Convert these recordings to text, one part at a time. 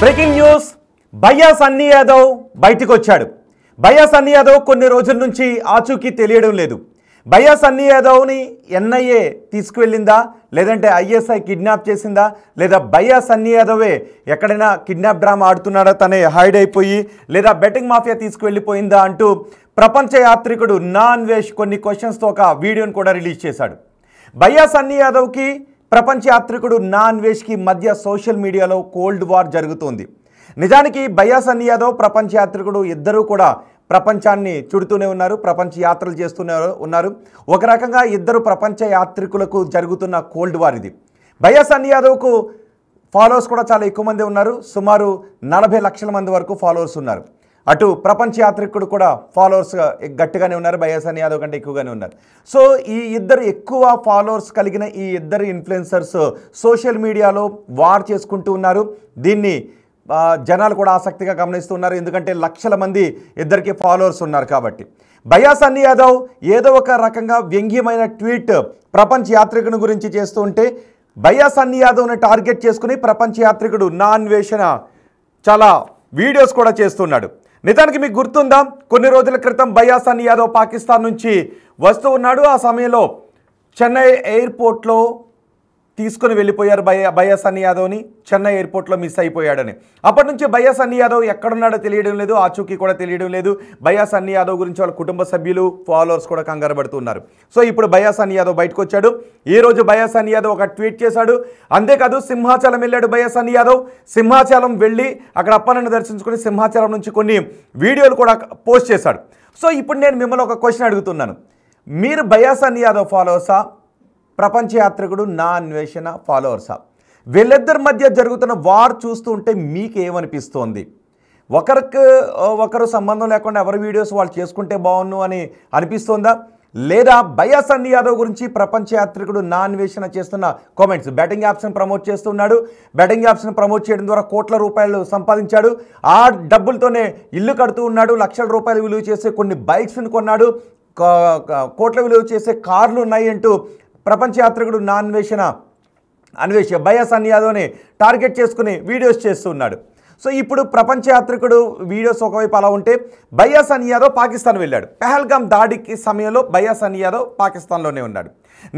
Breaking news భయ్యా సన్నీ యాదవ్ బయటికి వచ్చాడు. భయ్యా సన్నీ యాదవ్ కొన్ని రోజుల నుంచి ఆచూకీ తెలియడం లేదు. భయ్యా సన్నీ యాదవ్ని ఎన్ఐఏ తీసుకువెళ్ళిందా, లేదంటే ఐఎస్ఐ కిడ్నాప్ చేసిందా, లేదా భయ్యా సన్నీ యాదవే ఎక్కడైనా కిడ్నాప్ డ్రామా ఆడుతున్నాడా, తనే హైడ్ అయిపోయి, లేదా బెట్టింగ్ మాఫియా తీసుకువెళ్ళిపోయిందా అంటూ ప్రపంచ యాత్రికుడు నా అన్వేష్ కొన్ని క్వశ్చన్స్తో ఒక వీడియోని కూడా రిలీజ్ చేశాడు. భయ్యా సన్నీ యాదవ్కి ప్రపంచ యాత్రికుడు నా అన్వేష్కి మధ్య సోషల్ మీడియాలో కోల్డ్ వార్ జరుగుతోంది. నిజానికి భయ్యా సన్నీ యాదవ్ ప్రపంచ యాత్రికుడు ఇద్దరూ కూడా ప్రపంచాన్ని చుడుతూనే ఉన్నారు, ప్రపంచ యాత్రలు చేస్తూనే ఉన్నారు. ఒక రకంగా ఇద్దరు ప్రపంచ యాత్రికులకు జరుగుతున్న కోల్డ్ వార్ ఇది. భయ్యా సన్నీ యాదవ్కు ఫాలోవర్స్ కూడా చాలా ఎక్కువ మంది ఉన్నారు. సుమారు 40 లక్షల మంది వరకు ఫాలోవర్స్ ఉన్నారు. అటు ప్రపంచ యాత్రికుడు కూడా ఫాలోవర్స్ గట్టిగానే ఉన్నారు, భయ్యా సన్నీ యాదవ్ కంటే ఎక్కువగానే ఉన్నారు. సో ఈ ఇద్దరు ఎక్కువ ఫాలోవర్స్ కలిగిన ఈ ఇద్దరు ఇన్ఫ్లుయెన్సర్స్ సోషల్ మీడియాలో వార్ చేసుకుంటూ ఉన్నారు. దీన్ని జనాలు కూడా ఆసక్తిగా గమనిస్తున్నారు, ఎందుకంటే లక్షల మంది ఇద్దరికి ఫాలోవర్స్ ఉన్నారు కాబట్టి. భయ్యా సన్నీ యాదవ్ ఏదో ఒక రకంగా వ్యంగ్యమైన ట్వీట్ ప్రపంచ యాత్రికుని గురించి చేస్తూ ఉంటే, భయ్యా సన్నీ యాదవ్ని టార్గెట్ చేసుకుని ప్రపంచ యాత్రికుడు నా అన్వేషణ చాలా వీడియోస్ కూడా చేస్తున్నాడు. నిజానికి మీకు గుర్తుందా, కొన్ని రోజుల క్రితం భయ్యా సన్నీ యాదవ్ పాకిస్తాన్ నుంచి వస్తూ ఉన్నాడు. ఆ సమయంలో చెన్నై ఎయిర్పోర్ట్లో తీసుకుని వెళ్ళిపోయారు భయ్యా సన్నీ యాదవ్ని. చెన్నై ఎయిర్పోర్ట్లో మిస్ అయిపోయాడని. అప్పటి నుంచి భయ్యా సన్నీ యాదవ్ ఎక్కడున్నాడో తెలియడం లేదు, ఆచూకీ కూడా తెలియడం లేదు. భయ్యా సన్నీ యాదవ్ గురించి వాళ్ళ కుటుంబ సభ్యులు, ఫాలోవర్స్ కూడా కంగారు పడుతున్నారు. సో ఇప్పుడు భయ్యా సన్నీ యాదవ్ బయటకు వచ్చాడు. ఈరోజు భయ్యా సన్నీ యాదవ్ ఒక ట్వీట్ చేశాడు. అంతేకాదు సింహాచలం వెళ్ళాడు భయ్యా సన్నీ యాదవ్. సింహాచలం వెళ్ళి అక్కడ అప్పన్నను దర్శించుకుని సింహాచలం నుంచి కొన్ని వీడియోలు కూడా పోస్ట్ చేశాడు. సో ఇప్పుడు నేను మిమ్మల్ని ఒక క్వశ్చన్ అడుగుతున్నాను. మీరు భయ్యా సన్నీ యాదవ్ ఫాలోవర్సా, ప్రపంచ యాత్రికుడు నా అన్వేషణ ఫాలోవర్సా? వీళ్ళిద్దరి మధ్య జరుగుతున్న వార్ చూస్తూ ఉంటే మీకు ఏమనిపిస్తోంది? ఒకరు సంబంధం లేకుండా ఎవరి వీడియోస్ వాళ్ళు చేసుకుంటే బాగున్ను అని అనిపిస్తోందా, లేదా భయ్యా సన్నీ యాదవ్ గురించి ప్రపంచ యాత్రికుడు నా అన్వేషణ చేస్తున్న కామెంట్స్? బెట్టింగ్ యాప్స్ని ప్రమోట్ చేస్తున్నాడు. బెట్టింగ్ యాప్స్ని ప్రమోట్ చేయడం ద్వారా కోట్ల రూపాయలు సంపాదించాడు. ఆ డబ్బులతోనే ఇల్లు కడుతూ ఉన్నాడు. లక్షల రూపాయలు విలువ చేసే కొన్ని బైక్స్ని కొన్నాడు. కోట్ల విలువ చేసే కార్లు ఉన్నాయి అంటూ ప్రపంచ యాత్రికుడు నా అన్వేష భయ్యా సన్నీ యాదవ్ని టార్గెట్ చేసుకుని వీడియోస్ చేస్తున్నాడు. సో ఇప్పుడు ప్రపంచ యాత్రికుడు వీడియోస్ ఒకవైపు అలా ఉంటే, భయ్యా సన్నీ యాదవ్ పాకిస్తాన్ వెళ్ళాడు. పెహల్గాం దాడికి సమయంలో భయ్యా సన్నీ యాదవ్ పాకిస్తాన్లోనే ఉన్నాడు.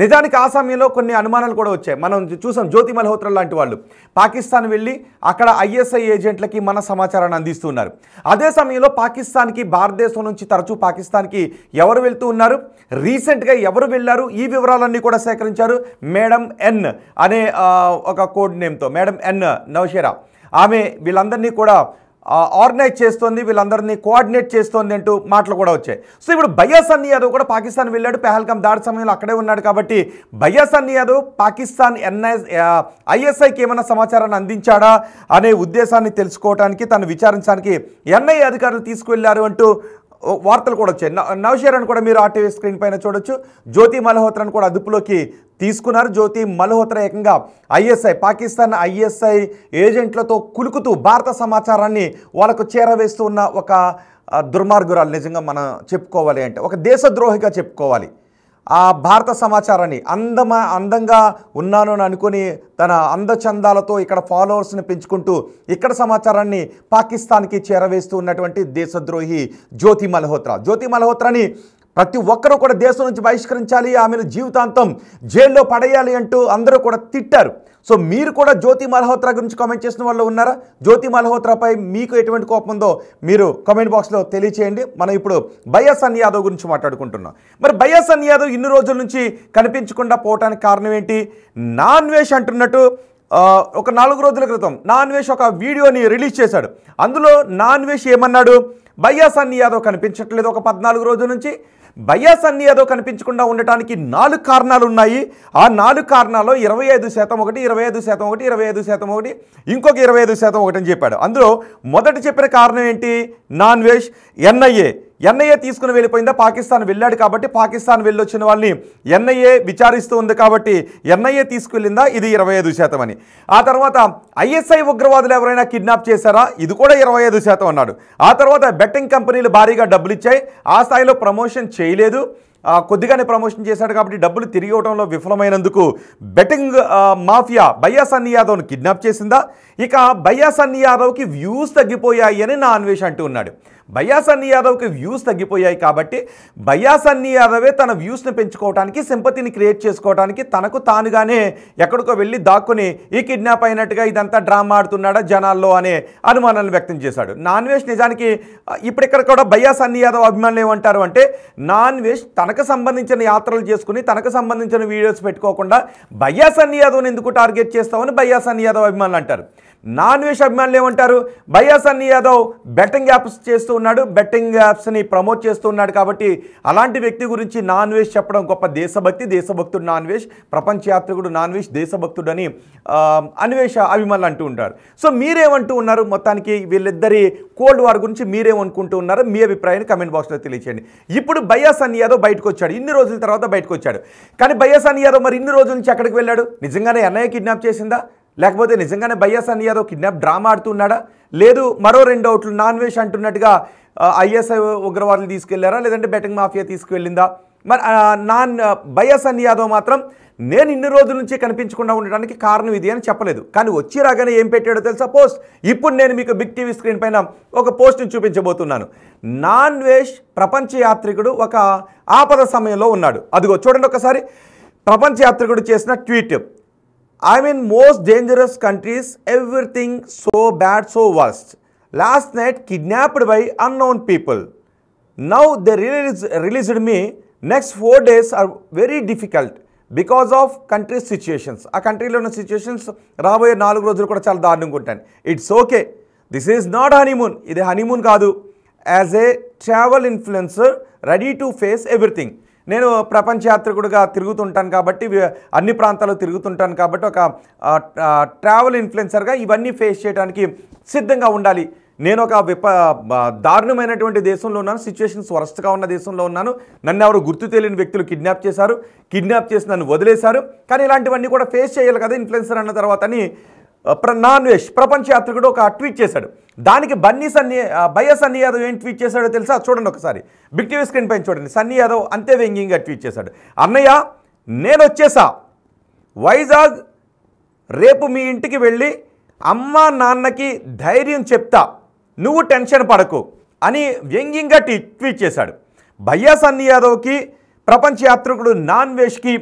నిజానికి ఆ సమయంలో కొన్ని అనుమానాలు కూడా వచ్చాయి. మనం చూసాం, జ్యోతి మల్హోత్రా లాంటి వాళ్ళు పాకిస్తాన్ వెళ్ళి అక్కడ ఐఎస్ఐ ఏజెంట్లకి మన సమాచారాన్ని అందిస్తున్నారు. అదే సమయంలో పాకిస్తాన్కి, భారతదేశం నుంచి తరచూ పాకిస్తాన్కి ఎవరు వెళ్తూ ఉన్నారు, రీసెంట్గా ఎవరు వెళ్ళారు, ఈ వివరాలన్నీ కూడా సేకరించారు. మేడం ఎన్ అనే ఒక కోడ్ నేమ్తో మేడం ఎన్ నౌషేరా, ఆమె వీళ్ళందరినీ కూడా ఆర్గనైజ్ చేస్తోంది, వీళ్ళందరినీ కోఆర్డినేట్ చేస్తోంది అంటూ మాటలు కూడా వచ్చాయి. సో ఇప్పుడు భయ్యా సన్నీ యాదవ్ కూడా పాకిస్తాన్ వెళ్ళాడు. పెహల్గాం దాడి సమయంలో అక్కడే ఉన్నాడు కాబట్టి భయ్యా సన్నీ యాదవ్ పాకిస్తాన్ ఐఎస్ఐకి ఏమైనా సమాచారాన్ని అందించాడా అనే ఉద్దేశాన్ని తెలుసుకోవడానికి, తను విచారించడానికి ఎన్ఐఏ అధికారులు తీసుకువెళ్లారు అంటూ వార్తలు కూడా వచ్చాయి. నౌషేరాను కూడా మీరు ఆర్టీవీ స్క్రీన్ పైన చూడొచ్చు. జ్యోతి మల్హోత్రాను కూడా అదుపులోకి తీసుకున్నారు. జ్యోతి మల్హోత్రా ఏకంగా పాకిస్తాన్ ఐఎస్ఐ ఏజెంట్లతో కులుకుతూ భారత సమాచారాన్ని వాళ్ళకు చేరవేస్తూ ఉన్న ఒక దుర్మార్గురాలు. నిజంగా మనం చెప్పుకోవాలి అంటే ఒక దేశద్రోహిగా చెప్పుకోవాలి. ఆ భారత సమాచారాన్ని అందంగా ఉన్నాను అని అనుకుని తన అందచందాలతో ఇక్కడ ఫాలోవర్స్ని పెంచుకుంటూ ఇక్కడ సమాచారాన్ని పాకిస్తాన్కి చేరవేస్తూ ఉన్నటువంటి దేశద్రోహి జ్యోతి మల్హోత్రాని ప్రతి ఒక్కరూ కూడా దేశం నుంచి బహిష్కరించాలి, ఆమెను జీవితాంతం జైల్లో పడేయాలి అంటూ అందరూ కూడా తిట్టారు. సో మీరు కూడా జ్యోతి మల్హోత్రా గురించి కామెంట్ చేసిన వాళ్ళు ఉన్నారా? జ్యోతి మల్హోత్రాపై మీకు ఎటువంటి కోపం ఉందో మీరు కామెంట్ బాక్స్లో తెలియచేయండి. మనం ఇప్పుడు భయ్యా సన్నీ యాదవ్ గురించి మాట్లాడుకుంటున్నాం. మరి భయ్యా సన్నీ యాదవ్ ఇన్ని రోజుల నుంచి కనిపించకుండా పోవటానికి కారణం ఏంటి? నా అన్వేష్ అంటున్నట్టు ఒక 4 రోజుల క్రితం నా అన్వేష్ ఒక వీడియోని రిలీజ్ చేశాడు. అందులో నా అన్వేష్ ఏమన్నాడు? భయ్యా సన్నీ యాదవ్ కనిపించట్లేదు ఒక 14 రోజుల నుంచి. భయ్యా సన్నీ యాదవ్ కనిపించకుండా ఉండటానికి 4 కారణాలు ఉన్నాయి. ఆ 4 కారణాల్లో 25% ఒకటి, 25% ఒకటి, 25% ఒకటి, ఇంకొక 25% ఒకటి అని చెప్పాడు. అందులో మొదటి చెప్పిన కారణం ఏంటి? నా అన్వేష్ ఎన్ఐఏ తీసుకుని వెళ్ళిపోయిందా, పాకిస్తాన్ వెళ్ళాడు కాబట్టి పాకిస్తాన్ వెళ్ళొచ్చిన వాళ్ళని ఎన్ఐఏ విచారిస్తూ ఉంది కాబట్టి ఎన్ఐఏ తీసుకువెళ్ళిందా, ఇది 25% అని. ఆ తర్వాత ఐఎస్ఐ ఉగ్రవాదులు ఎవరైనా కిడ్నాప్ చేశారా, ఇది కూడా 25% అన్నాడు. ఆ తర్వాత బెట్టింగ్ కంపెనీలు భారీగా డబ్బులు ఇచ్చాయి, ఆ స్థాయిలో ప్రమోషన్ చేయలేదు, కొద్దిగానే ప్రమోషన్ చేశాడు కాబట్టి డబ్బులు తిరిగి ఇవ్వడంలో విఫలమైనందుకు బెట్టింగ్ మాఫియా భయ్యా సన్నీ యాదవ్ను కిడ్నాప్ చేసిందా? ఇక భయ్యా సన్నీ యాదవ్కి వ్యూస్ తగ్గిపోయాయి అని నా అన్వేష్ అంటూ ఉన్నాడు. భయ్యా సన్నీ యాదవ్కి వ్యూస్ తగ్గిపోయాయి కాబట్టి భయ్యా సన్నీ యాదవే తన వ్యూస్ని పెంచుకోవడానికి, సింపతిని క్రియేట్ చేసుకోవడానికి తనకు తానుగానే ఎక్కడికో వెళ్ళి దాక్కుని ఈ కిడ్నాప్ అయినట్టుగా ఇదంతా డ్రామా ఆడుతున్నాడా జనాల్లో అనే అనుమానాలను వ్యక్తం చేశాడు. నా అన్వేష్ నిజానికి ఇప్పటిక్కడ కూడా భయ్యా సన్నీ యాదవ్ అభిమానులు ఏమంటారు అంటే, నా అన్వేష్ తనకు సంబంధించిన యాత్రలు చేసుకుని తనకు సంబంధించిన వీడియోస్ పెట్టుకోకుండా భయ్యా సన్నీ యాదవ్ని ఎందుకు టార్గెట్ చేస్తామని భయ్యా సన్నీ యాదవ్ అభిమానులు అంటారు. నా అన్వేష్ అభిమానులు ఏమంటారు, భయ్యా సన్నీ యాదవ్ బెట్టింగ్ యాప్స్ చేస్తూ ఉన్నాడు, బెట్టింగ్ యాప్స్ని ప్రమోట్ చేస్తూ ఉన్నాడు కాబట్టి అలాంటి వ్యక్తి గురించి నా అన్వేష్ చెప్పడం గొప్ప దేశభక్తుడు నా అన్వేష్, ప్రపంచ యాత్రికుడు నా అన్వేష్, దేశభక్తుడు అని అన్వేష అభిమానులు అంటూ ఉంటారు. సో మీరేమంటూ ఉన్నారు? మొత్తానికి వీళ్ళిద్దరి కోల్డ్ వార్ గురించి మీరేమనుకుంటూ ఉన్నారు? మీ అభిప్రాయాన్ని కమెంట్ బాక్స్లో తెలియచేయండి. ఇప్పుడు భయ్యా సన్నీ యాదవ్ బయటకు వచ్చాడు, ఇన్ని రోజుల తర్వాత బయటకు వచ్చాడు. కానీ భయ్యా సన్నీ యాదవ్ మరి ఇన్ని రోజుల నుంచి ఎక్కడికి వెళ్ళాడు? నిజంగానే ఎన్ఐఏ కిడ్నాప్ చేసిందా, లేకపోతే నిజంగానే భయ్యా సన్నీ యాదవ్ కిడ్నాప్ డ్రామా ఆడుతున్నాడా? లేదు మరో 2 డౌట్లు నా అన్వేష్ అంటున్నట్టుగా ఐఎస్ఐ ఉగ్రవాదులు తీసుకెళ్లారా, లేదంటే బెట్టింగ్ మాఫియా తీసుకువెళ్ళిందా? మరి భయ్యా సన్నీ యాదవ్ మాత్రం నేను ఇన్ని రోజుల నుంచి కనిపించకుండా ఉండడానికి కారణం ఇది అని చెప్పలేదు. కానీ వచ్చి రాగానే ఏం పెట్టాడో తెలుసా పోస్ట్? ఇప్పుడు నేను మీకు బిగ్ టీవీ స్క్రీన్ పైన ఒక పోస్ట్ని చూపించబోతున్నాను. నా అన్వేష్ ప్రపంచ యాత్రికుడు ఒక ఆపద సమయంలో ఉన్నాడు. అదిగో చూడండి ఒకసారి. ప్రపంచ యాత్రికుడు చేసిన tweet, I'm in most dangerous countries, everything so bad, so worst. Last night kidnapped by unknown people. Now they released me. Next 4 days are very difficult because of country situations. ఆ కంట్రీలో ఉన్న సిచ్యుయేషన్స్ రాబోయే 4 రోజులు కూడా చాలా దారుణంగా ఉంటాయి. It's okay, this is not honeymoon, ఇది హనీమూన్ కాదు. As a travel influencer ready to face everything. నేను ప్రపంచ యాత్రికుడిగా తిరుగుతుంటాను కాబట్టి, అన్ని ప్రాంతాల్లో తిరుగుతుంటాను కాబట్టి, ఒక ట్రావెల్ ఇన్ఫ్లుయెన్సర్గా ఇవన్నీ ఫేస్ చేయడానికి సిద్ధంగా ఉండాలి. నేను ఒక దారుణమైనటువంటి దేశంలో ఉన్నాను, సిచ్యువేషన్స్ వరస్ట్గా ఉన్న దేశంలో ఉన్నాను. నన్ను ఎవరు గుర్తు తెలియని వ్యక్తులు కిడ్నాప్ చేశారు, కిడ్నాప్ చేసి నన్ను వదిలేశారు. కానీ ఇలాంటివన్నీ కూడా ఫేస్ చేయాలి కదా ఇన్ఫ్లుయెన్సర్ అన్న తర్వాత అని నా అన్వేష్ ప్రపంచ యాత్రికుడు ఒక ట్వీట్ చేశాడు. దానికి భయ్యా సన్నీ యాదవ్ ఏం ట్వీట్ చేశాడో తెలుసా? చూడండి ఒకసారి, బిగ్ టీవీ స్క్రీన్ పైన చూడండి. సన్నీ యాదవ్ అంతే వ్యంగ్యంగా ట్వీట్ చేశాడు. అన్నయ్య నేను వచ్చేసా వైజాగ్, రేపు మీ ఇంటికి వెళ్ళి అమ్మా నాన్నకి ధైర్యం చెప్తా, నువ్వు టెన్షన్ పడకు అని వ్యంగ్యంగా ట్వీట్ చేశాడు. భయ్యా సన్నీ యాదవ్కి ప్రపంచ యాత్రికుడు నా అన్వేష్కి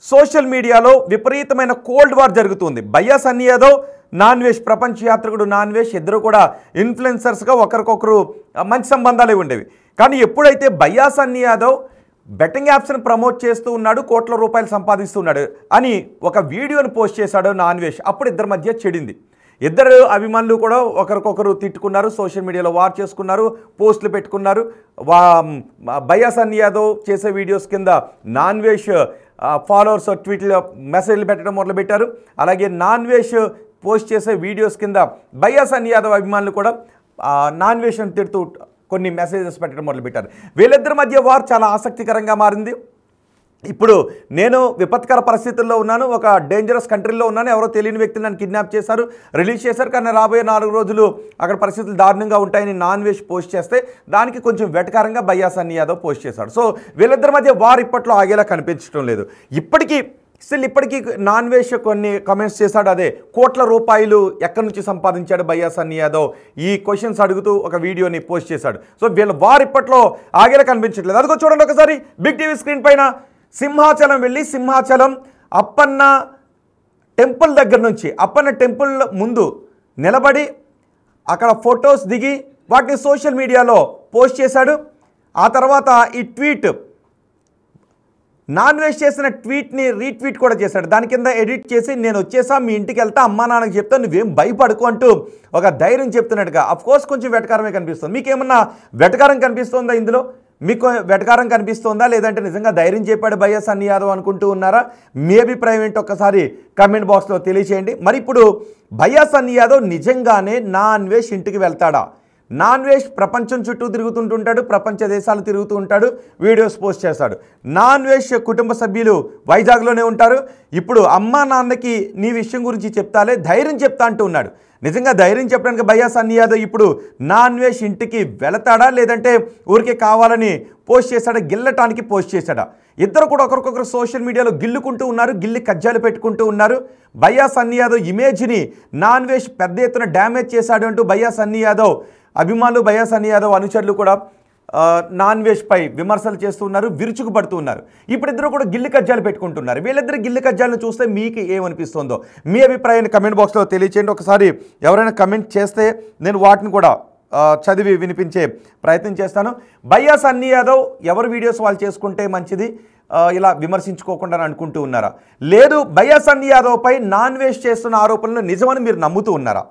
సోషల్ మీడియాలో విపరీతమైన కోల్డ్ వార్ జరుగుతుంది. భయ్యా సన్నీ యాదవ్, నా అన్వేష్ ప్రపంచ యాత్రికుడు నా అన్వేష్ ఇద్దరు కూడా ఇన్ఫ్లుయెన్సర్స్గా ఒకరికొకరు మంచి సంబంధాలే ఉండేవి. కానీ ఎప్పుడైతే భయ్యా సన్నీ యాదవ్ బెట్టింగ్ యాప్స్ని ప్రమోట్ చేస్తూ ఉన్నాడు, కోట్ల రూపాయలు సంపాదిస్తున్నాడు అని ఒక వీడియోని పోస్ట్ చేశాడు నా అన్వేష్, అప్పుడు ఇద్దరి మధ్య చెడింది. ఇద్దరు అభిమానులు కూడా ఒకరికొకరు తిట్టుకున్నారు, సోషల్ మీడియాలో వార్ చేసుకున్నారు, పోస్టులు పెట్టుకున్నారు. భయ్యా సన్నీ యాదవ్ చేసే వీడియోస్ కింద నా అన్వేష్ ఫాలోవర్స్ ట్వీట్లో మెసేజ్లు పెట్టడం మొదలుపెట్టారు. అలాగే నా అన్వేష్ పోస్ట్ చేసే వీడియోస్ కింద భయ్యా సన్నీ యాదవ్ అభిమానులు కూడా నా అన్వేష్ని తిడుతూ కొన్ని మెసేజెస్ పెట్టడం మొదలుపెట్టారు. వీళ్ళిద్దరి మధ్య వార్ చాలా ఆసక్తికరంగా మారింది. ఇప్పుడు నేను విపత్కర పరిస్థితుల్లో ఉన్నాను, ఒక డేంజరస్ కంట్రీలో ఉన్నాను, ఎవరో తెలియని వ్యక్తులు నన్ను కిడ్నాప్ చేశారు, రిలీజ్ చేశారు. కానీ రాబోయే 4 రోజులు అక్కడ పరిస్థితులు దారుణంగా ఉంటాయని నా అన్వేష్ పోస్ట్ చేస్తే దానికి కొంచెం వెటకారంగా భయ్యా సన్నీ యాదవ్ పోస్ట్ చేశాడు. సో వీళ్ళిద్దరి మధ్య వార్ ఇప్పట్లో ఆగేలా కనిపించడం లేదు. ఇప్పటికీ నా అన్వేష్ కొన్ని కమెంట్స్ చేశాడు. అదే కోట్ల రూపాయలు ఎక్కడి నుంచి సంపాదించాడు భయ్యా సన్నీ యాదవ్, ఈ క్వశ్చన్స్ అడుగుతూ ఒక వీడియోని పోస్ట్ చేశాడు. సో వీళ్ళ వార్ ఇప్పట్లో ఆగేలా కనిపించట్లేదు. అదిగో చూడండి ఒకసారి బిగ్ టీవీ స్క్రీన్ పైన. సింహాచలం వెళ్ళి సింహాచలం అప్పన్న టెంపుల్ దగ్గర నుంచి అప్పన్న టెంపుల్ ముందు నిలబడి అక్కడ ఫొటోస్ దిగి వాటిని సోషల్ మీడియాలో పోస్ట్ చేశాడు. ఆ తర్వాత ఈ ట్వీట్ నా అన్వేష్ చేసిన ట్వీట్ని రీట్వీట్ కూడా చేశాడు. దాని కింద ఎడిట్ చేసి నేను వచ్చేసా, మీ ఇంటికి వెళ్తా, అమ్మా నాన్నకి చెప్తా, నువ్వేం భయపడుకో అంటూ ఒక ధైర్యం చెప్తున్నట్టుగా. అఫ్కోర్స్ కొంచెం వెటకారమే కనిపిస్తుంది. మీకేమన్నా వెటకారం కనిపిస్తుందా ఇందులో? మీకు వెటకారం కనిపిస్తుందా, లేదంటే నిజంగా ధైర్యం చెప్పాడు భయ్యా సన్నీ యాదవ్ అనుకుంటూ ఉన్నారా? మీ అభిప్రాయం ఏంటో ఒక్కసారి కమెంట్ బాక్స్లో తెలియచేయండి. మరి ఇప్పుడు భయ్యా సన్నీ యాదవ్ నిజంగానే నా అన్వేష్ ఇంటికి వెళ్తాడా? నాన్ వెజ్ ప్రపంచం చుట్టూ తిరుగుతుంటుంటాడు, ప్రపంచ దేశాలు తిరుగుతూ ఉంటాడు, వీడియోస్ పోస్ట్ చేస్తాడు. నాన్ వెజ్ కుటుంబ సభ్యులు వైజాగ్లోనే ఉంటారు. ఇప్పుడు అమ్మా నాన్నకి నీ విషయం గురించి చెప్తాలే, ధైర్యం చెప్తా అంటూ ఉన్నాడు. నిజంగా ధైర్యం చెప్పడానికి భయ్యా సన్నీ యాదవ్ ఇప్పుడు నాన్ వెజ్ ఇంటికి వెళతాడా, లేదంటే ఊరికే కావాలని పోస్ట్ చేశాడా, గిల్లటానికి పోస్ట్ చేశాడా? ఇద్దరు కూడా ఒకరికొకరు సోషల్ మీడియాలో గిల్లుకుంటూ ఉన్నారు, గిల్లి కజ్జాలు పెట్టుకుంటూ ఉన్నారు. భయ్యా సన్నీ యాదవ్ ఇమేజ్ని నాన్ వెజ్ పెద్ద ఎత్తున డ్యామేజ్ చేశాడు అంటూ భయ్యా సన్నీ యాదవ్ అభిమానులు, భయ్యా సన్నీ యాదవ్ అనుచరులు కూడా నాన్ వెజ్ పై విమర్శలు చేస్తూ ఉన్నారు, విరుచుకుపడుతూ ఉన్నారు. ఇప్పుడిద్దరు కూడా గిల్లి కజ్జాలు పెట్టుకుంటున్నారు. వీళ్ళిద్దరు గిల్లి కజ్జాలను చూస్తే మీకు ఏమనిపిస్తుందో మీ అభిప్రాయాన్ని కమెంట్ బాక్స్లో తెలియచేయండి. ఒకసారి ఎవరైనా కమెంట్ చేస్తే నేను వాటిని కూడా చదివి వినిపించే ప్రయత్నం చేస్తాను. భయ్యా సన్నీ యాదవ్ ఎవరు వీడియోస్ వాళ్ళు చేసుకుంటే మంచిది, ఇలా విమర్శించుకోకుండా అనుకుంటూ ఉన్నారా? లేదు భయ్యా సన్నీ యాదవ్ పై నాన్ వెజ్ చేస్తున్న ఆరోపణలు నిజమని మీరు నమ్ముతూ ఉన్నారా,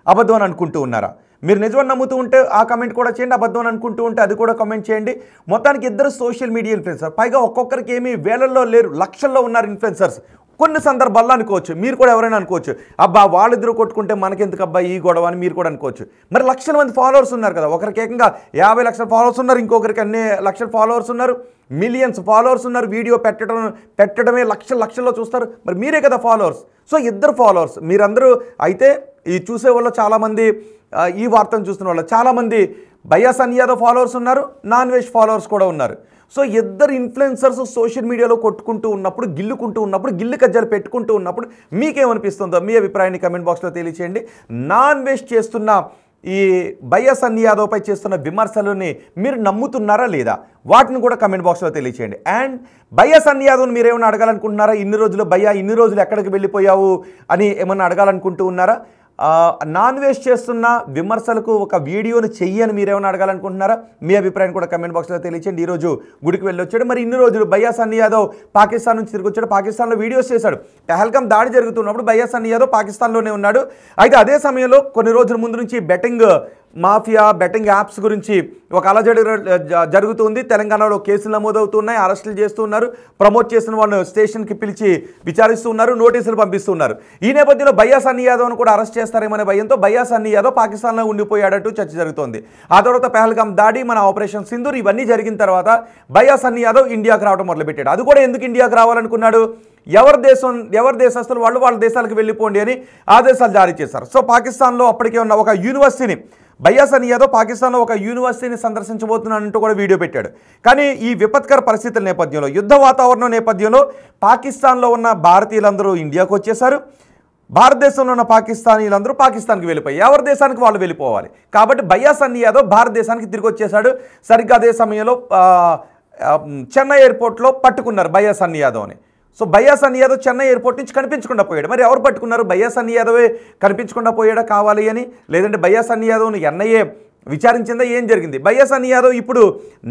అబద్ధం అని అనుకుంటూ ఉన్నారా? మీరు నిజమని నమ్ముతూ ఉంటే ఆ కమెంట్ కూడా చేయండి, అబద్ధం అని అనుకుంటూ ఉంటే అది కూడా కమెంట్ చేయండి. మొత్తానికి ఇద్దరు సోషల్ మీడియా ఇన్ఫ్లుయెన్సర్, పైగా ఒక్కొక్కరికి ఏమీ వేలల్లో లేరు, లక్షల్లో ఉన్నారు ఇన్ఫ్లుయెన్సర్స్. కొన్ని సందర్భాల్లో అనుకోవచ్చు, మీరు కూడా ఎవరైనా అనుకోవచ్చు, అబ్బా వాళ్ళిద్దరూ కొట్టుకుంటే మనకెందుకు అబ్బా ఈ గొడవ అని మీరు కూడా అనుకోవచ్చు. మరి లక్షల మంది ఫాలోవర్స్ ఉన్నారు కదా, ఒకరికి ఏకంగా 50 లక్షల ఫాలోవర్స్ ఉన్నారు, ఇంకొకరికి అన్ని లక్షల ఫాలోవర్స్ ఉన్నారు, మిలియన్స్ ఫాలోవర్స్ ఉన్నారు. వీడియో పెట్టడమే లక్షల్లో చూస్తారు, మరి మీరే కదా ఫాలోవర్స్. సో ఇద్దరు ఫాలోవర్స్ మీరందరూ అయితే ఈ చూసే వాళ్ళు చాలామంది, ఈ వార్తను చూస్తున్న వాళ్ళు చాలామంది భయ్యా సన్నీ యాదవ్ ఫాలోవర్స్ ఉన్నారు, నాన్ వెజ్ ఫాలోవర్స్ కూడా ఉన్నారు. సో ఇద్దరు ఇన్ఫ్లుయెన్సర్స్ సోషల్ మీడియాలో కొట్టుకుంటూ ఉన్నప్పుడు, గిల్లుకుంటూ ఉన్నప్పుడు, గిల్లు కజ్జాలు పెట్టుకుంటూ ఉన్నప్పుడు మీకేమనిపిస్తుందో మీ అభిప్రాయాన్ని కమెంట్ బాక్స్లో తెలియచేయండి. నాన్ వెజ్ చేస్తున్న ఈ భయ్యా సన్నీ యాదవ్ పై చేస్తున్న విమర్శలని మీరు నమ్ముతున్నారా లేదా, వాటిని కూడా కమెంట్ బాక్స్లో తెలియచేయండి. అండ్ భయ్యా సన్నీ యాదవ్ని మీరు ఏమైనా అడగాలనుకుంటున్నారా? ఇన్ని రోజులు భయ్యా ఇన్ని రోజులు ఎక్కడికి వెళ్ళిపోయావు అని ఏమన్నా అడగాలనుకుంటూ ఉన్నారా? నాన్ వెజ్ చేస్తున్న విమర్శలకు ఒక వీడియోని చెయ్యని మీరేమైనా అడగాలనుకుంటున్నారా? మీ అభిప్రాయం కూడా కమెంట్ బాక్స్లో తెలియచేయండి. ఈరోజు గుడికి వెళ్ళొచ్చాడు, మరి ఇన్ని రోజులు భయ్యా సన్నీ యాదవ్ పాకిస్తాన్ నుంచి తిరిగి వచ్చాడు, పాకిస్తాన్లో వీడియోస్ చేశాడు. పహల్గామ్ దాడి జరుగుతున్నప్పుడు భయ్యా సన్నీ యాదవ్ పాకిస్తాన్లోనే ఉన్నాడు. అయితే అదే సమయంలో కొన్ని రోజుల ముందు నుంచి బెట్టింగ్ మాఫియా, బెట్టింగ్ యాప్స్ గురించి ఒక అలజడి జరుగుతుంది. తెలంగాణలో కేసులు నమోదవుతున్నాయి, అరెస్టులు చేస్తున్నారు, ప్రమోట్ చేసిన వాళ్ళు స్టేషన్కి పిలిచి విచారిస్తూ ఉన్నారు, నోటీసులు పంపిస్తున్నారు. ఈ నేపథ్యంలో భయ్యా సన్నీ యాదవ్ను కూడా అరెస్ట్ చేస్తారేమనే భయంతో భయ్యా సన్నీ యాదవ్ పాకిస్తాన్లో ఉండిపోయాడంటూ చర్చ జరుగుతోంది. ఆ తర్వాత పహల్గామ్ దాడి, మన ఆపరేషన్ సింధూర్ ఇవన్నీ జరిగిన తర్వాత భయ్యా సన్నీ యాదవ్ ఇండియాకు రావడం మొదలుపెట్టాడు. అది కూడా ఎందుకు ఇండియాకు రావాలనుకున్నాడు? ఎవరి దేశస్తులు వాళ్ళ దేశాలకు వెళ్ళిపోండి అని ఆదేశాలు జారీ చేశారు. సో పాకిస్తాన్లో అప్పటికే ఉన్న ఒక యూనివర్సిటీని భయ్యా సన్నీ యాదవ్ పాకిస్తాన్లో ఒక యూనివర్సిటీని సందర్శించబోతున్నానంటూ కూడా వీడియో పెట్టాడు. కానీ ఈ విపత్కర పరిస్థితుల నేపథ్యంలో, యుద్ధ వాతావరణం నేపథ్యంలో పాకిస్తాన్లో ఉన్న భారతీయులందరూ ఇండియాకు వచ్చేశారు, భారతదేశంలో ఉన్న పాకిస్తానీలందరూ పాకిస్తాన్కి వెళ్ళిపోయి ఎవరి దేశానికి వాళ్ళు వెళ్ళిపోవాలి. కాబట్టి భయ్యా సన్నీ యాదవ్ భారతదేశానికి తిరిగి వచ్చేశాడు. సరిగ్గా అదే సమయంలో చెన్నై ఎయిర్పోర్ట్లో పట్టుకున్నారు భయ్యా సన్నీ యాదవ్ని. సో భయ్యా సన్నీ యాదవ్ చెన్నై ఎయిర్పోర్ట్ నుంచి కనిపించకుండా పోయాడు. మరి ఎవరు పట్టుకున్నారు? భయ్యా సన్నీ యాదవే కనిపించకుండా పోయాడా కావాలి అని, లేదంటే భయ్యా సన్నీ యాదవ్ని ఎన్ఐఏ విచారించిందా, ఏం జరిగింది? భయ్యా సన్నీ యాదవ్ ఇప్పుడు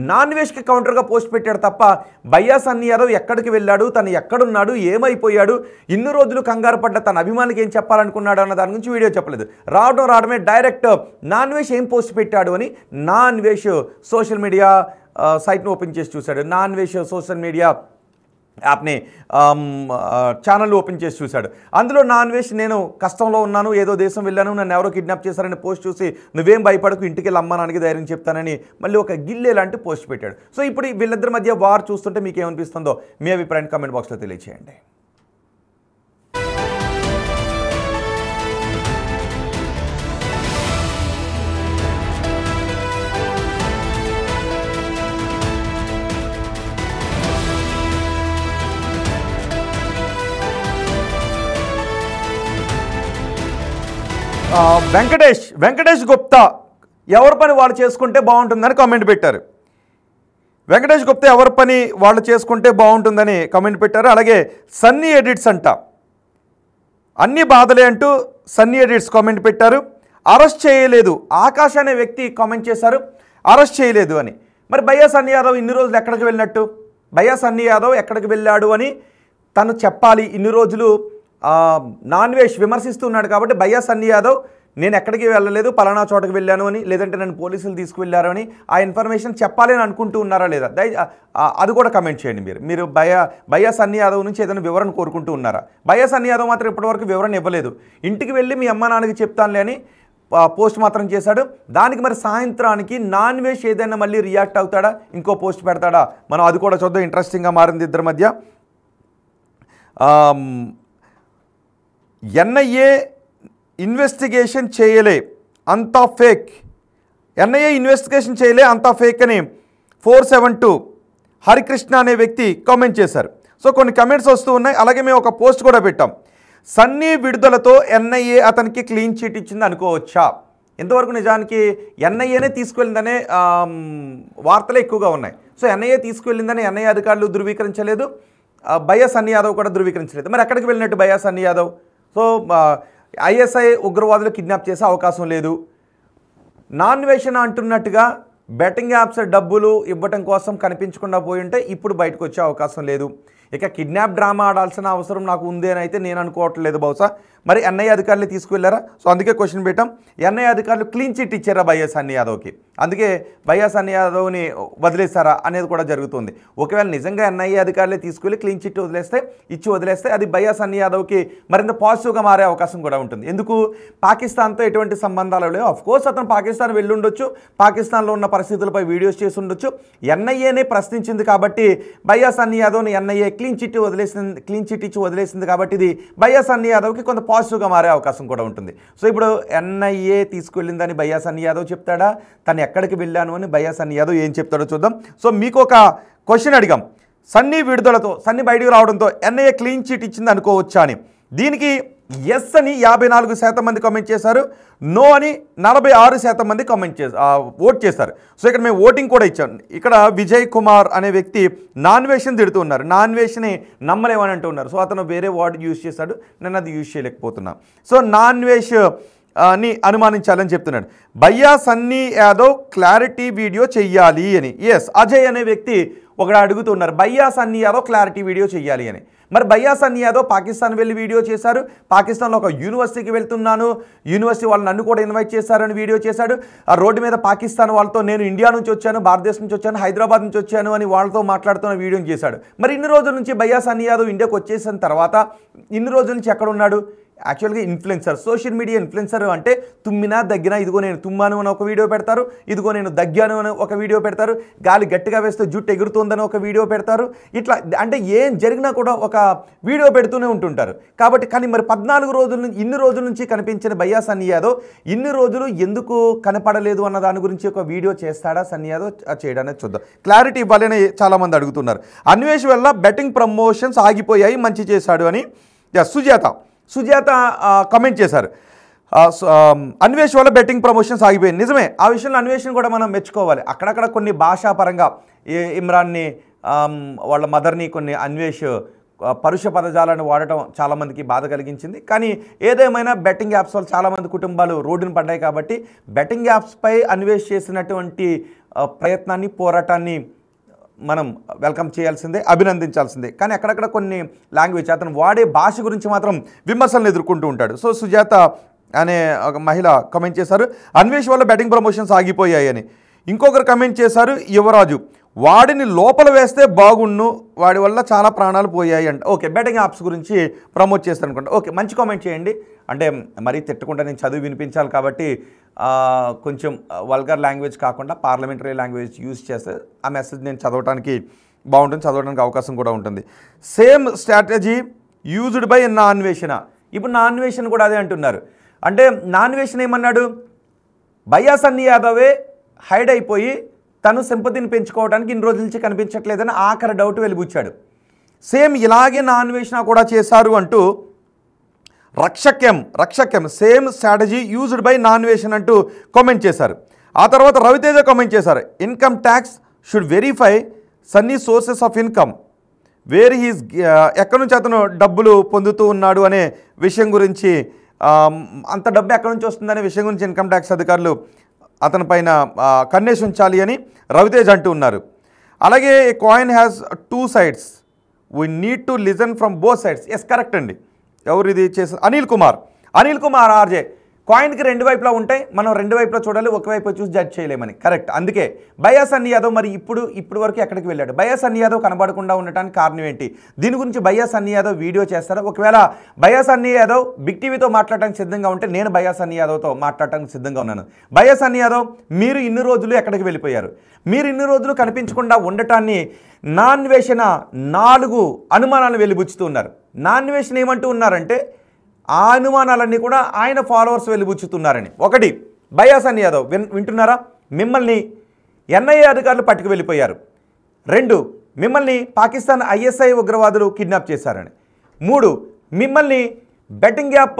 నాన్ వెజ్కి కౌంటర్గా పోస్ట్ పెట్టాడు తప్ప భయ్యా సన్నీ యాదవ్ ఎక్కడికి వెళ్ళాడు, తను ఎక్కడున్నాడు, ఏమైపోయాడు, ఇన్ని రోజులు కంగారు పడ్డ తన అభిమానికి ఏం చెప్పాలనుకున్నాడు అన్న దాని గురించి వీడియో చెప్పలేదు. రావడమే డైరెక్ట్ నాన్ వెజ్ ఏం పోస్ట్ పెట్టాడు అని నాన్ వెజ్ సోషల్ మీడియా సైట్ను ఓపెన్ చేసి చూశాడు. నాన్ వెజ్ సోషల్ మీడియా యాప్ని ఛానల్ ఓపెన్ చేసి చూశాడు. అందులో నాన్ వెజ్ నేను కష్టంలో ఉన్నాను, ఏదో దేశం వెళ్ళాను, నన్ను ఎవరో కిడ్నాప్ చేశారని పోస్ట్ చూసి నువ్వేం భయపడకు, ఇంటికి వెళ్ళి అమ్మానానికి ధైర్యం చెప్తానని మళ్ళీ ఒక గిల్లే లాంటి పోస్ట్ పెట్టాడు. సో ఇప్పుడు వీళ్ళిద్దరి మధ్య వార్ చూస్తుంటే మీకు ఏమనిపిస్తుందో మీ అభిప్రాయాన్ని కామెంట్ బాక్స్లో తెలియచేయండి. వెంకటేష్ గుప్తా ఎవరి పని వాళ్ళు చేసుకుంటే బాగుంటుందని కామెంట్ పెట్టారు. వెంకటేష్ గుప్తా ఎవరి పని వాళ్ళు చేసుకుంటే బాగుంటుందని కామెంట్ పెట్టారు. అలాగే సన్నీ ఎడిట్స్ అంట, అన్ని బాధలే అంటూ సన్నీ ఎడిట్స్ కామెంట్ పెట్టారు. అరెస్ట్ చేయలేదు ఆకాష్ అనే వ్యక్తి కామెంట్ చేశారు, అరెస్ట్ చేయలేదు అని. మరి భయ్యా సన్నీ యాదవ్ ఇన్ని రోజులు ఎక్కడికి వెళ్ళినట్టు? భయ్యా సన్నీ యాదవ్ ఎక్కడికి వెళ్ళాడు అని తను చెప్పాలి. ఇన్ని రోజులు నాన్ వెజ్ విమర్శిస్తున్నాడు కాబట్టి భయ్యా సన్నీ యాదవ్ నేను ఎక్కడికి వెళ్ళలేదు, పలానా చోటకి వెళ్ళాను అని, లేదంటే నన్ను పోలీసులు తీసుకువెళ్ళారు అని ఆ ఇన్ఫర్మేషన్ చెప్పాలి అని అనుకుంటూ ఉన్నారా లేదా? అది కూడా కమెంట్ చేయండి. మీరు భయ్యా సన్నీ యాదవ్ నుంచి ఏదైనా వివరణ కోరుకుంటూ ఉన్నారా? భయ్యా సన్నీ యాదవ్ మాత్రం ఇప్పటివరకు వివరణ ఇవ్వలేదు. ఇంటికి వెళ్ళి మీ అమ్మా నాన్నకి చెప్తానులే అని పోస్ట్ మాత్రం చేశాడు. దానికి మరి సాయంత్రానికి నాన్ వెజ్ ఏదైనా మళ్ళీ రియాక్ట్ అవుతాడా, ఇంకో పోస్ట్ పెడతాడా, మనం అది కూడా చూద్దాం. ఇంట్రెస్టింగ్గా మారింది ఇద్దరి మధ్య. ఎన్ఐఏ ఇన్వెస్టిగేషన్ చేయలే అంతా ఫేక్, ఎన్ఐఏ ఇన్వెస్టిగేషన్ చేయలే అంతా ఫేక్ అని 472 హరికృష్ణ అనే వ్యక్తి కామెంట్ చేశారు. సో కొన్ని కమెంట్స్ వస్తూ ఉన్నాయి. అలాగే మేము ఒక పోస్ట్ కూడా పెట్టాం. సన్నీ విడుదలతో ఎన్ఐఏ అతనికి క్లీన్ చిట్ ఇచ్చింది అనుకోవచ్చా? ఇంతవరకు నిజానికి ఎన్ఐఏనే తీసుకువెళ్ళిందనే వార్తలే ఎక్కువగా ఉన్నాయి. సో ఎన్ఐఏ తీసుకువెళ్ళిందని ఎన్ఐఏ అధికారులు ధృవీకరించలేదు, భయ్యా సన్నీ యాదవ్ కూడా ధృవీకరించలేదు. మరి ఎక్కడికి వెళ్ళినట్టు భయ్యా సన్నీ యాదవ్? సో ఐఎస్ఐ ఉగ్రవాదులు కిడ్నాప్ చేసే అవకాశం లేదు. నాన్ వేషన్ అంటున్నట్టుగా బెట్టింగ్ యాప్స్ డబ్బులు ఇవ్వటం కోసం కనిపించకుండా పోయి ఉంటే ఇప్పుడు బయటకు వచ్చే అవకాశం లేదు. ఇక కిడ్నాప్ డ్రామా ఆడాల్సిన అవసరం నాకు ఉంది అని అయితే నేను అనుకోవట్లేదు బహుశా. మరి ఎన్ఐఏ అధికారులు తీసుకువెళ్ళారా? సో అందుకే క్వశ్చన్ పెట్టాం. ఎన్ఐఏ అధికారులు క్లీన్ చిట్ ఇచ్చారా భయ్యా సన్నీ యాదవ్కి? అందుకే భయ్యా సన్నీ యాదవ్ని వదిలేస్తారా అనేది కూడా జరుగుతుంది. ఒకవేళ నిజంగా ఎన్ఐఏ అధికారులే తీసుకువెళ్ళి క్లీన్ చిట్ వదిలేస్తే అది భయ్యా సన్నీ యాదవ్కి మరింత పాజిటివ్గా మారే అవకాశం కూడా ఉంటుంది. ఎందుకు? పాకిస్తాన్తో ఎటువంటి సంబంధాలు లేవు. అఫ్కోర్స్ అతను పాకిస్తాన్ వెళ్ళి ఉండొచ్చు, పాకిస్తాన్లో ఉన్న పరిస్థితులపై వీడియోస్ చేసి ఉండొచ్చు. ఎన్ఐఏనే ప్రశ్నించింది కాబట్టి భయ్యా సన్నీ యాదవ్ని ఎన్ఐఏ క్లీన్ చిట్ ఇచ్చి వదిలేసింది కాబట్టి ఇది భయ్యా సన్నీ యాదవ్కి కొంత పాజిటివ్గా మారే అవకాశం కూడా ఉంటుంది. సో ఇప్పుడు ఎన్ఐఏ తీసుకువెళ్ళిందని భయ్యా సన్నీ యాదవ్ చెప్తాడా, తను ఎక్కడికి వెళ్ళాను అని భయ్యా సన్నీ యాదవ్ ఏం చెప్తాడో చూద్దాం. సో మీకు ఒక క్వశ్చన్ అడిగాం. సన్నీ విడుదలతో, సన్నీ బయటికి రావడంతో ఎన్ఐఏ క్లీన్ చిట్ ఇచ్చింది అనుకోవచ్చా అని. దీనికి ఎస్ అని 54% మంది కామెంట్ చేశారు, నో అని 46% మంది ఓట్ చేశారు. సో ఇక్కడ మేము ఓటింగ్ కూడా ఇచ్చాం. ఇక్కడ విజయ్ కుమార్ అనే వ్యక్తి నాన్ వేషన్ తిడుతూ ఉన్నారు, నాన్ వేషన్ని నమ్మలేమని అంటూ ఉన్నారు. సో అతను వేరే వర్డ్ యూజ్ చేశాడు, నేను అది యూజ్ చేయలేకపోతున్నా. సో నాన్ వేష్ ని అనుమానించాలని చెప్తున్నాడు. భయ్యా సన్నీ యాదవ్ క్లారిటీ వీడియో చెయ్యాలి అని. ఎస్, అజయ్ అనే వ్యక్తి ఒకడు అడుగుతున్నారు భయ్యా సన్నీ యాదవ్ క్లారిటీ వీడియో చెయ్యాలి అని. మరి భయ్యా సన్నీ యాదవ్ పాకిస్తాన్ వెళ్ళి వీడియో చేశారు, పాకిస్తాన్లో ఒక యూనివర్సిటీకి వెళ్తున్నాను, యూనివర్సిటీ వాళ్ళు నన్ను కూడా ఇన్వైట్ చేశారని వీడియో చేశాడు. ఆ రోడ్డు మీద పాకిస్తాన్ వాళ్ళతో నేను ఇండియా నుంచి వచ్చాను, భారతదేశం నుంచి వచ్చాను, హైదరాబాద్ నుంచి వచ్చాను అని వాళ్ళతో మాట్లాడుతున్న వీడియోని చేశాడు. మరి ఇన్ని రోజుల నుంచి భయ్యా సన్నీ యాదవ్ ఇండియాకి వచ్చేసిన తర్వాత ఇన్ని రోజుల నుంచి ఎక్కడ ఉన్నాడు? యాక్చువల్గా ఇన్ఫ్లుయెన్సర్, సోషల్ మీడియా ఇన్ఫ్లుయెన్సర్ అంటే తుమ్మినా దగ్గినా ఇదిగో నేను తుమ్మాను అని ఒక వీడియో పెడతారు, ఇదిగో నేను దగ్గాను అని ఒక వీడియో పెడతారు, గాలి గట్టిగా వేస్తే జుట్టు ఎగురుతుందని ఒక వీడియో పెడతారు. ఇట్లా అంటే ఏం జరిగినా కూడా ఒక వీడియో పెడుతూనే ఉంటుంటారు. కాబట్టి కానీ మరి 14 రోజుల నుంచి ఇన్ని రోజుల నుంచి కనిపించిన భయ్యా సన్నీ యాదవ్ ఇన్ని రోజులు ఎందుకు కనపడలేదు అన్న దాని గురించి ఒక వీడియో చేస్తాడా సన్నీ యాదవ్ చేయడానికి చూద్దాం. క్లారిటీ ఇవ్వాలని చాలామంది అడుగుతున్నారు. అన్వేష్ వల్ల బెట్టింగ్ ప్రమోషన్స్ ఆగిపోయాయి, మంచి చేశాడు అని సుజాత కామెంట్ చేశారు. అన్వేష్ వల్ల బెట్టింగ్ ప్రమోషన్స్ ఆగిపోయింది. నిజమే, ఆ విషయంలో అన్వేషణ కూడా మనం మెచ్చుకోవాలి. అక్కడక్కడ కొన్ని భాషాపరంగా ఇమ్రాన్ని వాళ్ళ మదర్ని కొన్ని అన్వేష్ పరుష పదజాలను వాడటం చాలామందికి బాధ కలిగించింది. కానీ ఏదేమైనా బెట్టింగ్ యాప్స్ వల్ల చాలామంది కుటుంబాలు రోడ్డును పడ్డాయి. కాబట్టి బెట్టింగ్ యాప్స్పై అన్వేష్ చేసినటువంటి ప్రయత్నాన్ని, పోరాటాన్ని మనం వెల్కమ్ చేయాల్సిందే, అభినందించాల్సిందే. కానీ అక్కడక్కడ కొన్ని లాంగ్వేజ్, అతను వాడే భాష గురించి మాత్రం విమర్శలను ఎదుర్కొంటూ ఉంటాడు. సో సుజాత అనే ఒక మహిళ కమెంట్ చేశారు అన్వేష్ వల్ల బెట్టింగ్ ప్రమోషన్స్ ఆగిపోయాయి అని. ఇంకొకరు కమెంట్ చేశారు యువరాజు, వాడిని లోపల వేస్తే బాగుండు, వాడి వల్ల చాలా ప్రాణాలు పోయాయి అంట. ఓకే, బెట్టింగ్ యాప్స్ గురించి ప్రమోట్ చేస్తారు అనుకుంటా. ఓకే, మంచి కామెంట్ చేయండి. అంటే మరీ తిట్టకుండా నేను చదివి వినిపించాలి కాబట్టి కొంచెం వల్గర్ లాంగ్వేజ్ కాకుండా పార్లమెంటరీ లాంగ్వేజ్ యూజ్ చేస్తే ఆ మెసేజ్ నేను చదవడానికి బాగుంటుంది, చదవడానికి అవకాశం కూడా ఉంటుంది. సేమ్ స్ట్రాటజీ యూజ్డ్ బై నాన్వేషణ. ఇప్పుడు నాన్వేషణ కూడా అదే అంటున్నారు. అంటే నాన్వేషణ ఏమన్నాడు? భయ్యా సన్నీ యాదవే హైడ్ అయిపోయి తను సింపతిని పెంచుకోవడానికి ఇన్ని రోజుల నుంచి కనిపించట్లేదని ఆఖరి డౌట్ వెలిబుచ్చాడు. సేమ్ ఇలాగే నాన్వేషణ కూడా చేశారు అంటూ రక్షక్యం సేమ్ స్ట్రాటజీ యూజ్డ్ బై నాన్వేషన్ అంటూ కామెంట్ చేశారు. ఆ తర్వాత రవితేజ కామెంట్ చేశారు income tax should verify Sunny sources of income where he's, ఎక్కడి నుంచి అతను డబ్బులు పొందుతూ ఉన్నాడు అనే విషయం గురించి, అంత డబ్బు ఎక్కడి నుంచి వస్తుందనే విషయం గురించి ఇన్కమ్ ట్యాక్స్ అధికారులు అతని పైన కన్నేసి ఉంచాలి అని రవితేజ్ అంటూ ఉన్నారు. అలాగే coin has 2 sides, we need to listen from both sides. Yes, correct అండి. ఎవరు ఇది చేశారు? అనిల్ కుమార్ ఆర్జే కాయిన్కి రెండు వైపులా ఉంటాయి, మనం రెండు వైపులా చూడాలి, ఒకవైపు చూసి జడ్జ్ చేయలేమని. కరెక్ట్. అందుకే భయ్యా సన్నీ యాదవ్ మరి ఇప్పుడు వరకు ఎక్కడికి వెళ్ళాడు? భయ్యా సన్నీ యాదవ్ కనబడకుండా ఉండటానికి కారణం ఏంటి? దీని గురించి భయ్యా సన్నీ యాదవ్ వీడియో చేస్తారా? ఒకవేళ భయ్యా సన్నీ యాదవ్ బిగ్ టీవీతో మాట్లాడటానికి సిద్ధంగా ఉంటే నేను భయ్యా సన్నీ యాదవ్తో మాట్లాడటానికి సిద్ధంగా ఉన్నాను. భయ్యా సన్నీ యాదవ్, మీరు ఇన్ని రోజులు ఎక్కడికి వెళ్ళిపోయారు? మీరు ఇన్ని రోజులు కనిపించకుండా ఉండటాన్ని నాన్వేషణ 4 అనుమానాలు వెలిబుచ్చుతూ ఉన్నారు. నాన్వేషణ ఏమంటూ ఉన్నారంటే ఆ అనుమానాలన్నీ కూడా ఆయన ఫాలోవర్స్ వెలిబుచ్చుతున్నారని. ఒకటి, భయ్యా సన్నీ యాదవ్ వింటున్నారా? మిమ్మల్ని ఎన్ఐఏ అధికారులు పట్టుకు వెళ్ళిపోయారు. 2, మిమ్మల్ని పాకిస్తాన్ ISI ఉగ్రవాదులు కిడ్నాప్ చేశారని. 3, మిమ్మల్ని బెట్టింగ్ యాప్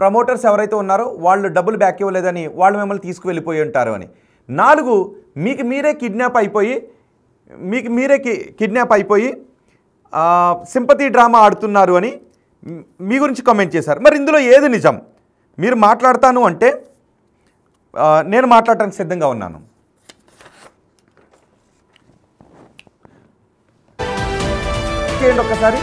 ప్రమోటర్స్ ఎవరైతే ఉన్నారో వాళ్ళు డబ్బులు బ్యాక్ ఇవ్వలేదని వాళ్ళు మిమ్మల్ని తీసుకువెళ్ళిపోయి ఉంటారు అని. 4, మీకు మీరే కిడ్నాప్ అయిపోయి సింపతి డ్రామా ఆడుతున్నారు అని మీ గురించి కామెంట్ చేశారు. మరి ఇందులో ఏది నిజం? మీరు మాట్లాడతాను అంటే నేను మాట్లాడటానికి సిద్ధంగా ఉన్నాను. చేయండి ఒక్కసారి.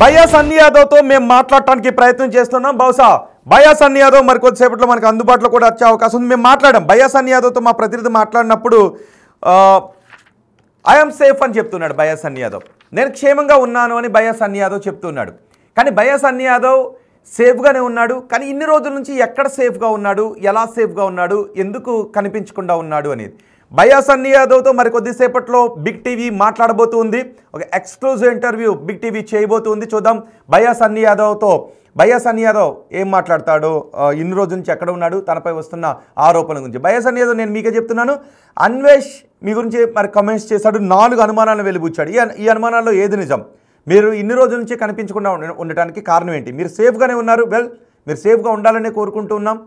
భయ్యా సన్నీ యాదవ్తో మేము మాట్లాడటానికి ప్రయత్నం చేస్తున్నాం. బహుశా భయ్యా సన్నీ యాదవ్ మరి కొద్దిసేపట్లో మనకు అందుబాటులో కూడా వచ్చే అవకాశం ఉంది. మేము మాట్లాడాం భయ్యా సన్నీ యాదవ్తో. మా ప్రతినిధి మాట్లాడినప్పుడు ఐఎమ్ సేఫ్ అని చెప్తున్నాడు భయ్యా సన్నీ యాదవ్. నేను క్షేమంగా ఉన్నాను అని భయ్యా సన్నీ యాదవ్ చెప్తున్నాడు. కానీ భయ్యా సన్నీ యాదవ్ సేఫ్గానే ఉన్నాడు. కానీ ఇన్ని రోజుల నుంచి ఎక్కడ సేఫ్గా ఉన్నాడు, ఎలా సేఫ్గా ఉన్నాడు, ఎందుకు కనిపించకుండా ఉన్నాడు అనేది భయ్యా సన్నీ యాదవ్తో మరి కొద్దిసేపట్లో బిగ్ టీవీ మాట్లాడబోతుంది. ఒక ఎక్స్క్లూజివ్ ఇంటర్వ్యూ బిగ్ టీవీ చేయబోతుంది. చూద్దాం భయ్యా సన్నీ యాదవ్తో. భయ్యా సన్నీ యాదవ్ ఏం మాట్లాడతాడో, ఇన్ని రోజుల నుంచి ఎక్కడ ఉన్నాడు, తనపై వస్తున్న ఆరోపణల గురించి. భయ్యా సన్నీ యాదవ్, నేను మీకే చెప్తున్నాను, అన్వేష్ మీ గురించి మరి కమెంట్స్ చేశాడు, 4 అనుమానాలను వెలిబుచ్చాడు. ఈ అనుమానాల్లో ఏది నిజం? మీరు ఇన్ని రోజుల నుంచి కనిపించకుండా ఉండటానికి కారణం ఏంటి? మీరు సేఫ్గానే ఉన్నారు. మీరు సేఫ్గా ఉండాలనే కోరుకుంటూ ఉన్నాం.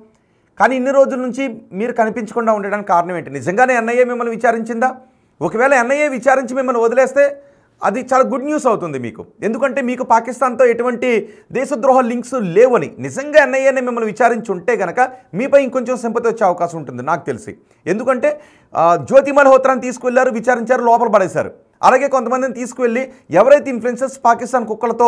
కానీ ఇన్ని రోజుల నుంచి మీరు కనిపించకుండా ఉండడానికి కారణం ఏంటి? నిజంగానే ఎన్ఐఏ మిమ్మల్ని విచారించిందా? ఒకవేళ ఎన్ఐఏ విచారించి మిమ్మల్ని వదిలేస్తే అది చాలా గుడ్ న్యూస్ అవుతుంది మీకు. ఎందుకంటే మీకు పాకిస్తాన్తో ఎటువంటి దేశద్రోహ లింక్స్ లేవని. నిజంగా ఎన్ఐఏనే మిమ్మల్ని విచారించి ఉంటే కనుక మీపై ఇంకొంచెం సింపతి వచ్చే అవకాశం ఉంటుంది నాకు తెలిసి. ఎందుకంటే జ్యోతి మల్హోత్రాని తీసుకువెళ్ళారు, విచారించారు, లోపల పడేశారు. అలాగే కొంతమందిని తీసుకువెళ్ళి ఎవరైతే ఇన్ఫ్లుయెన్సర్స్ పాకిస్తాన్ కుక్కలతో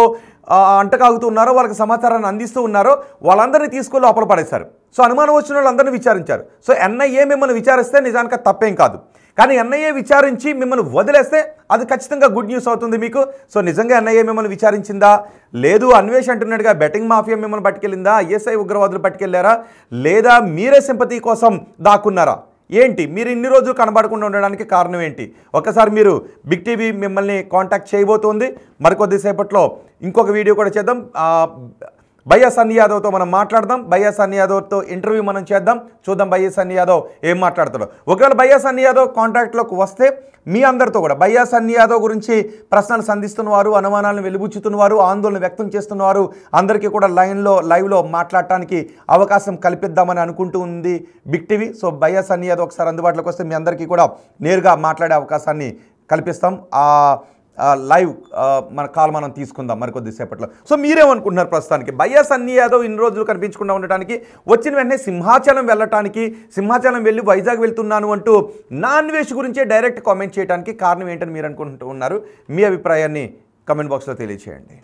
అంటకాగుతూ ఉన్నారో, వాళ్ళకి సమాచారాన్ని అందిస్తూ ఉన్నారో వాళ్ళందరినీ తీసుకువెళ్ళి లోపల పడేశారు. సో అనుమానం వచ్చిన వాళ్ళందరినీ విచారించారు. సో ఎన్ఐఏ మిమ్మల్ని విచారిస్తే నిజానికి తప్పేం కాదు. కానీ ఎన్ఐఏ విచారించి మిమ్మల్ని వదిలేస్తే అది ఖచ్చితంగా గుడ్ న్యూస్ అవుతుంది మీకు. సో నిజంగా ఎన్ఐఏ మిమ్మల్ని విచారించిందా? లేదు అన్వేష్ అంటున్నట్టుగా బెట్టింగ్ మాఫియా మిమ్మల్ని పట్టుకెళ్ళిందా? ISI ఉగ్రవాదులు పట్టుకెళ్ళారా? లేదా మీరే సింపతి కోసం దాక్కున్నారా? ఏంటి మీరు ఇన్ని రోజులు కనబడకుండా ఉండడానికి కారణం ఏంటి? ఒక్కసారి మీరు బిగ్ టీవీ మిమ్మల్ని కాంటాక్ట్ చేయబోతోంది. మరికొద్దిసేపట్లో ఇంకొక వీడియో కూడా చేద్దాం. భయ్యా సన్నీ యాదవ్తో మనం మాట్లాడదాం. భయ్యా సన్నీ యాదవ్తో ఇంటర్వ్యూ మనం చేద్దాం. చూద్దాం భయ్యా సన్నీ యాదవ్ ఏం మాట్లాడతాడో. ఒకవేళ భయ్యా సన్నీ యాదవ్ కాంటాక్ట్లోకి వస్తే మీ అందరితో కూడా భయ్యా సన్నీ యాదవ్ గురించి ప్రశ్నలు సంధిస్తున్నవారు, అనుమానాలను వెలిబుచ్చుతున్నవారు, ఆందోళన వ్యక్తం చేస్తున్నవారు అందరికీ కూడా లైవ్లో మాట్లాడటానికి అవకాశం కల్పిద్దామని అనుకుంటూ ఉంది బిగ్ టీవీ. సో భయ్యా సన్నీ యాదవ్ ఒకసారి అందుబాటులోకి వస్తే మీ అందరికీ కూడా నేరుగా మాట్లాడే అవకాశాన్ని కల్పిస్తాం. లైవ్ మన కాల్ మనం తీసుకుందాం మరికొద్దిసేపట్లో. సో మీరేమనుకుంటున్నారు ప్రస్తుతానికి? భయ్యా సన్నీ యాదవ్ ఇన్ని రోజులు కనిపించకుండా ఉండటానికి, వచ్చిన వెంటనే సింహాచలం వెళ్ళటానికి, సింహాచలం వెళ్ళి వైజాగ్ వెళ్తున్నాను అంటూ నాన్వేష్ గురించే డైరెక్ట్ కామెంట్ చేయడానికి కారణం ఏంటని మీరు అనుకుంటూ ఉన్నారు? మీ అభిప్రాయాన్ని కమెంట్ బాక్స్లో తెలియజేయండి.